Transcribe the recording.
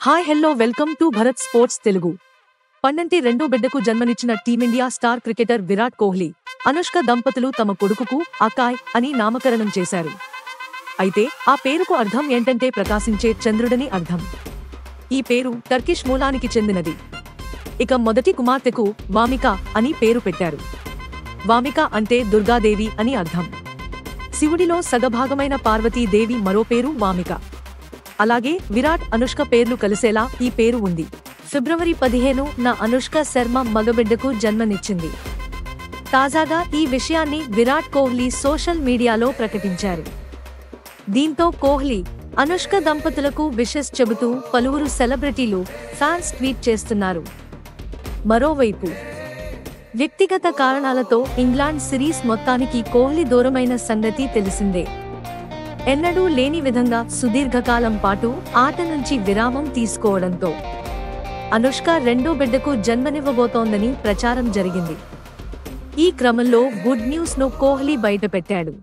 Hi hello welcome to Bharat sports Telugu. పండంటి రెండో బిడ్డకు జన్మనిచ్చిన team India star cricketer Virat Kohli, Anushka దంపతులు తమ కొడుకుకు అకాయ్ అని నామకరణం చేశారు. అయితే ఆ పేరుకు అర్థం ఏంటంటే ప్రకాశించే చంద్రుడని అర్థం. ఈ పేరు టర్కిష్ మూలానికి చెందినది. ఇక మొదటి కుమార్తెకు వామిక అని పేరు పెట్టారు. వామిక అంటే దుర్గాదేవి అని అర్థం. శివుడిలో సగభాగమైన పార్వతీదేవి మరో పేరు వామిక. అలాగే విరాట్ అనుష్క పేర్లు కలిసేలా ఈ పేరు ఉంది. ఫిబ్రవరి 15న అనుష్క శర్మ మగబిడ్డకు జన్మనిచ్చింది. తాజాగా ఈ విషయాన్ని విరాట్ కోహ్లీ సోషల్ మీడియాలో ప్రకటించారు. దీంతో కోహ్లీ, అనుష్క దంపతులకు విషెస్ చెబుతూ పలువురు సెలబ్రిటీలు, ఫ్యాన్స్ ట్వీట్ చేస్తున్నారు. మరోవైపు వ్యక్తిగత కారణాలతో ఇంగ్లాండ్ సిరీస్ మొత్తానికి కోహ్లీ దూరమైన సంగతి తెలిసిందే. ఎన్నడూ లేని విధంగా సుదీర్ఘకాలం పాటు ఆట నుంచి విరామం తీసుకోవడంతో అనుష్క రెండో బిడ్డకు జన్మనివ్వబోతోందని ప్రచారం జరిగింది. ఈ క్రమంలో గుడ్ న్యూస్ ను కోహ్లీ బయటపెట్టాడు.